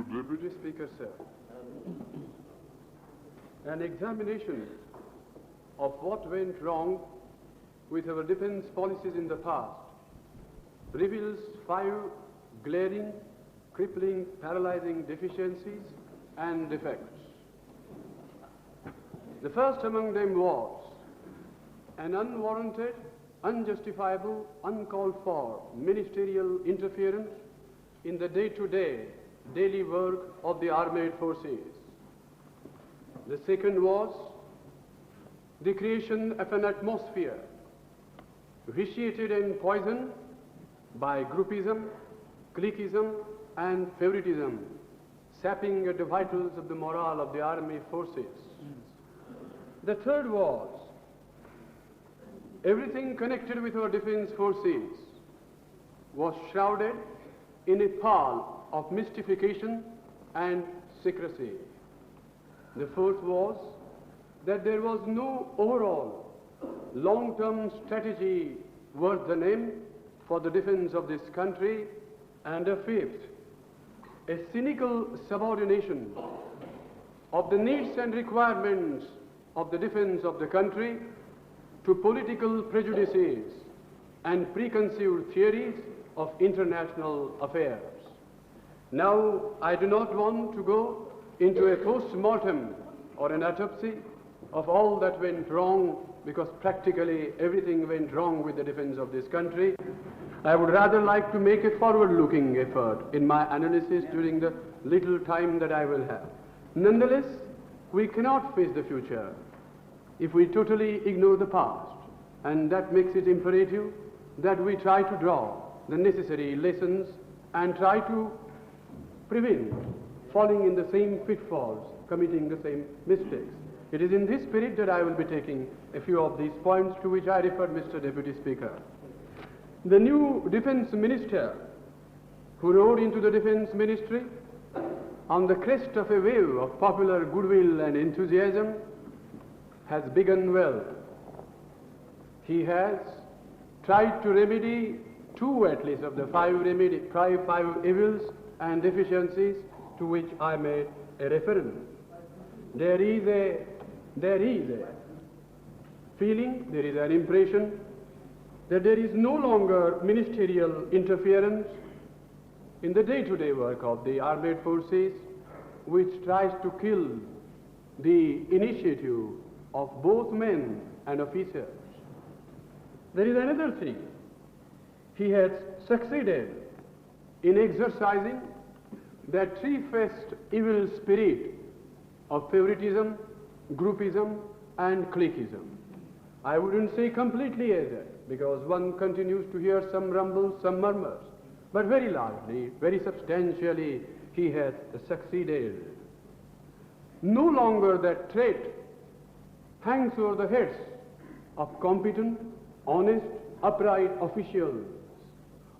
Mr. Deputy Speaker, sir. An examination of what went wrong with our defense policies in the past reveals 5 glaring, crippling, paralyzing deficiencies and defects. The first among them was an unwarranted, unjustifiable, uncalled-for ministerial interference in the day-to-day, daily work of the armed forces. The second was the creation of an atmosphere vitiated and poisoned by groupism, cliquism, and favoritism, sapping at the vitals of the morale of the army forces. The third was everything connected with our defense forces was shrouded in a pall of mystification and secrecy. The fourth was that there was no overall long-term strategy worth the name for the defense of this country. And a fifth, a cynical subordination of the needs and requirements of the defense of the country to political prejudices and preconceived theories of international affairs. Now, I do not want to go into a post-mortem or an autopsy of all that went wrong, because practically everything went wrong with the defense of this country. I would rather like to make a forward-looking effort in my analysis during the little time that I will have. Nonetheless, we cannot face the future if we totally ignore the past, and that makes it imperative that we try to draw the necessary lessons and try to prevent falling in the same pitfalls, committing the same mistakes. It is in this spirit that I will be taking a few of these points to which I referred, Mr. Deputy Speaker. The new defense minister who rode into the defense ministry on the crest of a wave of popular goodwill and enthusiasm has begun well. He has tried to remedy 2 at least of the 5 evils and deficiencies to which I made a reference. There is a feeling, there is an impression that there is no longer ministerial interference in the day-to-day work of the armed forces, which tries to kill the initiative of both men and officers. There is another thing. He has succeeded in exercising that 3-faced evil spirit of favoritism, groupism, and cliquism. I wouldn't say completely as that, because one continues to hear some rumbles, some murmurs, but very largely, very substantially, he has succeeded. No longer that trait hangs over the heads of competent, honest, upright officials,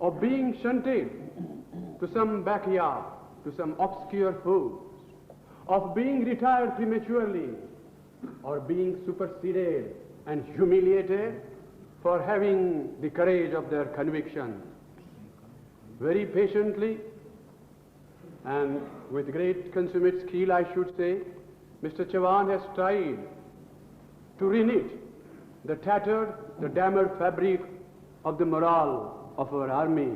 of being shunted to some backyard, to some obscure post, of being retired prematurely, or being superseded and humiliated for having the courage of their conviction. Very patiently and with great consummate skill, I should say, Mr. Chauhan has tried to reknit the tattered, the damaged fabric of the morale of our army.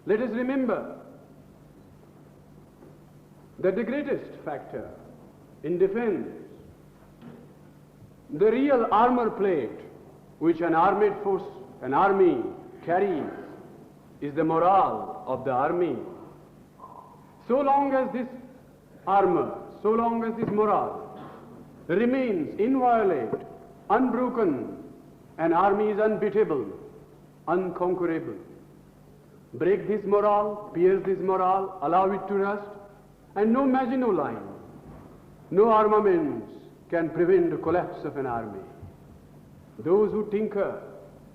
Let us remember that the greatest factor in defense, the real armor plate which an armed force, an army carries, is the morale of the army. So long as this armor, so long as this morale remains inviolate, unbroken, an army is unbeatable, unconquerable. Break this morale, pierce this morale, allow it to rust, and no Maginot Line, no armaments can prevent the collapse of an army. Those who tinker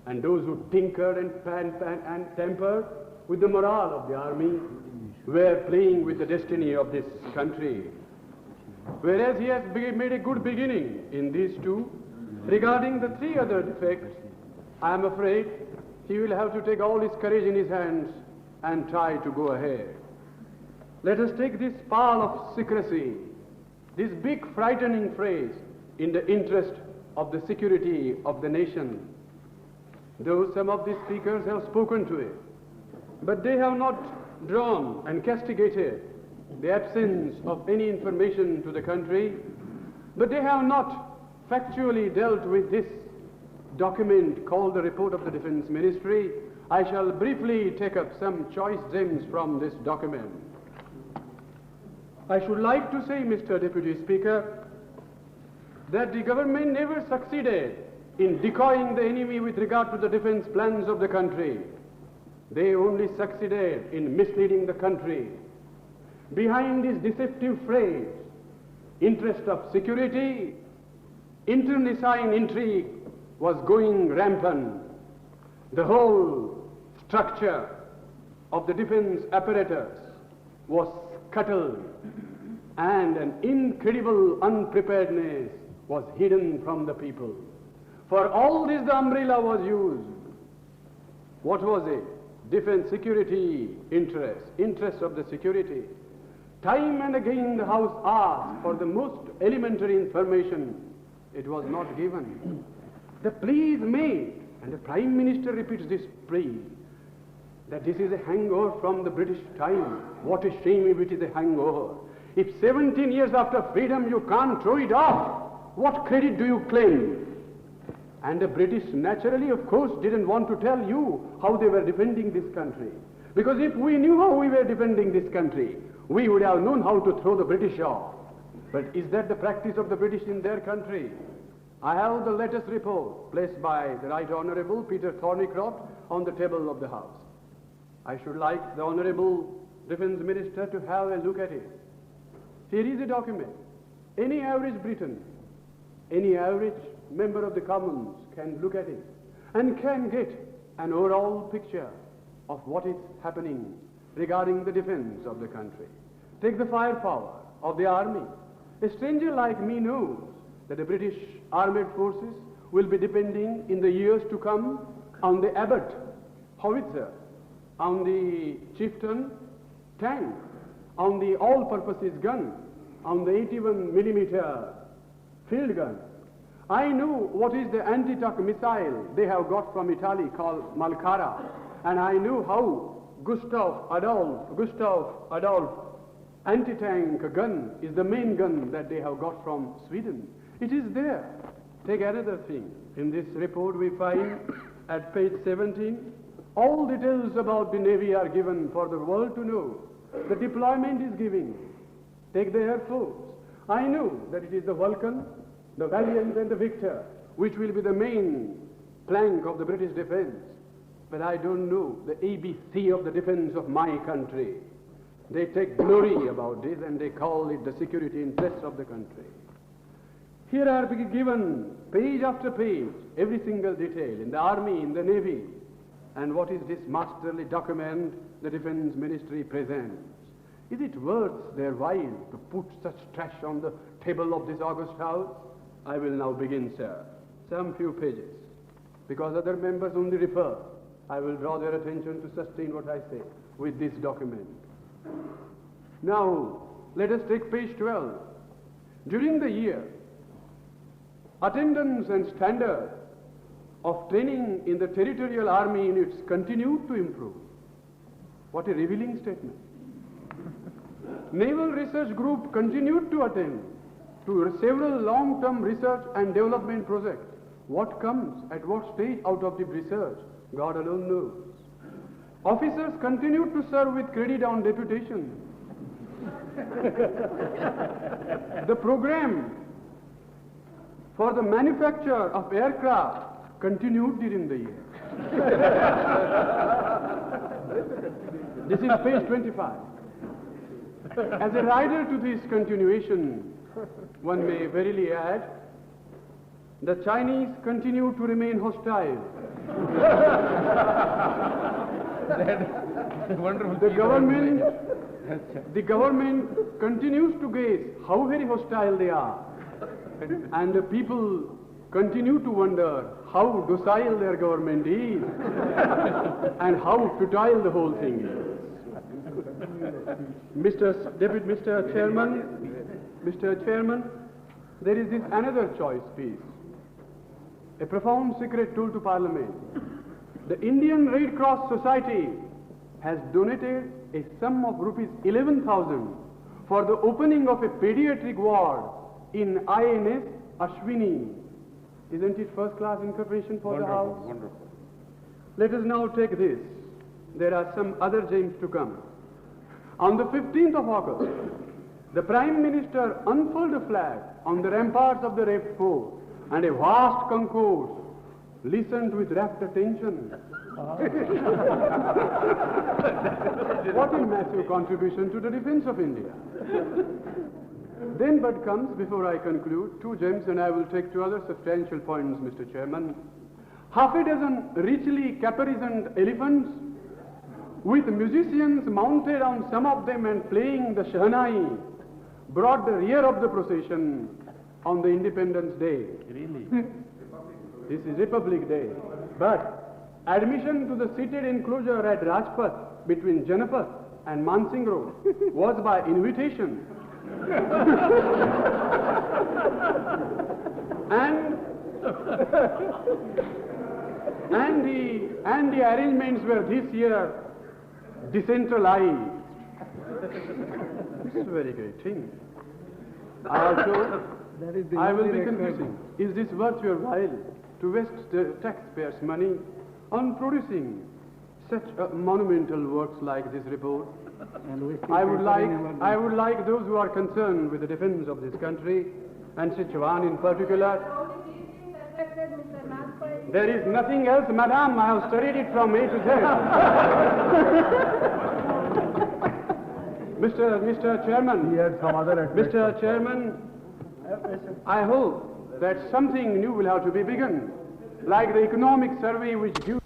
and those who tinkered and tampered with the morale of the army were playing with the destiny of this country. Whereas he has made a good beginning in these 2. Regarding the 3 other defects, I am afraid he will have to take all his courage in his hands and try to go ahead. Let us take this pall of secrecy, this big frightening phrase, in the interest of the security of the nation. Though some of these speakers have spoken to it, but they have not drawn and castigated the absence of any information to the country, but they have not factually dealt with this document called the Report of the Defense Ministry. I shall briefly take up some choice gems from this document. I should like to say, Mr. Deputy Speaker, that the government never succeeded in decoying the enemy with regard to the defense plans of the country. They only succeeded in misleading the country. Behind this deceptive phrase, interest of security, internecine intrigue was going rampant. The whole structure of the defense apparatus was scuttled, and an incredible unpreparedness was hidden from the people. For all this the umbrella was used. What was it? Defense security interest of the security. Time and again the House asked for the most elementary information. It was not given. The plea is made, and the Prime Minister repeats this plea, that this is a hangover from the British time. What a shame if it is a hangover. If 17 years after freedom you can't throw it off, what credit do you claim? And the British naturally, of course, didn't want to tell you how they were defending this country. Because if we knew how we were defending this country, we would have known how to throw the British off. But is that the practice of the British in their country? I have the latest report placed by the Right Honourable Peter Thornycroft on the table of the House. I should like the Honourable Defence Minister to have a look at it. Here is a document. Any average Briton, any average member of the Commons can look at it and can get an overall picture of what is happening regarding the defense of the country. Take the firepower of the army. A stranger like me knows that the British armed forces will be depending in the years to come on the Abbott howitzer, on the Chieftain tank, on the all-purposes gun, on the 81mm field gun. I know what is the anti-tank missile they have got from Italy called Malcara, and I know how Gustav Adolf anti-tank gun is the main gun that they have got from Sweden. It is there. Take another thing. In this report we find at page 17, all details about the Navy are given for the world to know. The deployment is given. Take the Air Force. I know that it is the Vulcan, the Valiant and the Victor, which will be the main plank of the British defense. But I don't know the ABC of the defense of my country. They take glory about this and they call it the security interests of the country. Here are given page after page, every single detail in the army, in the navy. And what is this masterly document the Defense Ministry presents? Is it worth their while to put such trash on the table of this august house? I will now begin, sir. Some few pages. Because other members only refer, I will draw their attention to sustain what I say with this document. Now, let us take page 12. During the year, attendance and standard of training in the territorial army units continued to improve. What a revealing statement. Naval Research Group continued to attend to several long-term research and development projects. What comes at what stage out of the research, God alone knows. Officers continued to serve with credit on deputation. The program for the manufacture of aircraft continued during the year. This is page 25. As a rider to this continuation, one may verily add, the Chinese continue to remain hostile. The government continues to guess how very hostile they are. And the people continue to wonder how docile their government is and how futile the whole thing is. Mr. Chairman, there is this another choice piece, a profound secret tool to Parliament. The Indian Red Cross Society has donated a sum of rupees 11,000 for the opening of a pediatric ward in INS Ashwini. Isn't it first-class incorporation for the House? Wonderful. Let us now take this. There are some other gems to come. On the 15th of August, the Prime Minister unfurled a flag on the ramparts of the Red Fort, and a vast concourse listened with rapt attention. What a massive contribution to the defense of India. Then but comes, before I conclude, two gems, and I will take two other substantial points, Mr. Chairman. Half a dozen richly caparisoned elephants, with musicians mounted on some of them and playing the Shahnai, brought the rear of the procession on the Independence Day. Really? This is Republic Day. But admission to the seated enclosure at Rajpath between Janapath and Mansingh Road was by invitation. and the arrangements were this year decentralized. This is a very great thing. Also, I will be confusing. Is this worth your while to waste the taxpayers' money on producing such monumental works like this report? I would like those who are concerned with the defense of this country, and Sichuan in particular. There is nothing else, madam. I have studied it from A to Z. Mr. Chairman, Mr. Chairman, I hope that something new will have to be begun, like the economic survey which gives.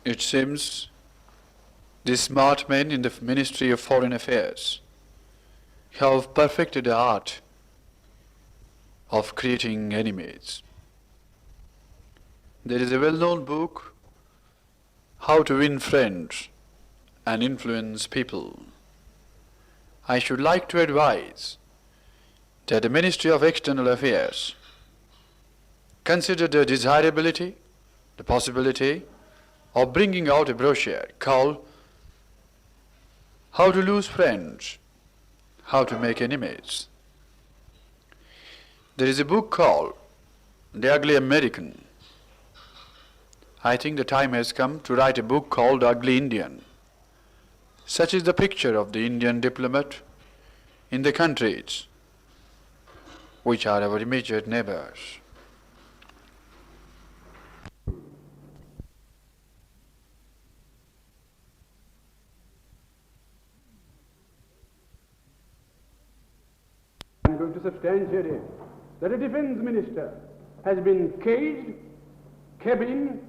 It seems the smart men in the Ministry of Foreign Affairs have perfected the art of creating enemies. There is a well-known book, How to Win Friends and Influence People. I should like to advise that the Ministry of External Affairs consider the desirability, the possibility of bringing out a brochure called How to Lose Friends, How to Make Enemies. There is a book called The Ugly American. I think the time has come to write a book called The Ugly Indian. Such is the picture of the Indian diplomat in the countries which are our immediate neighbors. I'm going to substantiate it, that a defense minister has been caged, cabined,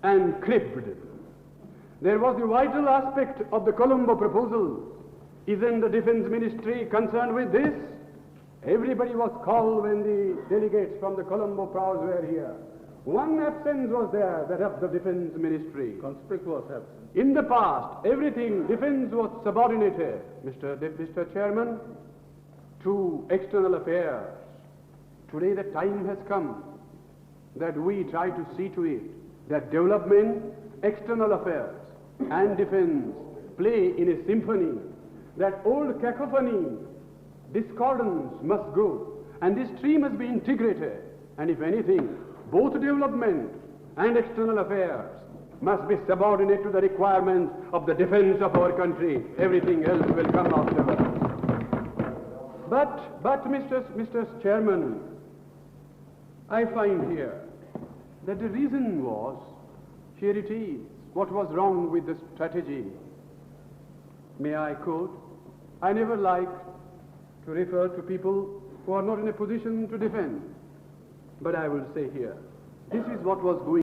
and cribbed. There was the vital aspect of the Colombo proposal. Isn't the defense ministry concerned with this? Everybody was called when the delegates from the Colombo powers were here. One absence was there, that of the defense ministry. Conspicuous absence. In the past, everything, defense was subordinated, Mr. Chairman, to external affairs. Today the time has come that we try to see to it that development, external affairs, and defense play in a symphony, that old cacophony, discordance must go, and this tree must be integrated, and if anything, both development and external affairs must be subordinate to the requirements of the defense of our country. Everything else will come afterwards. But Mr. Chairman, I find here that the reason was, here it is, what was wrong with the strategy. May I quote? I never like to refer to people who are not in a position to defend, but I will say here, this is what was going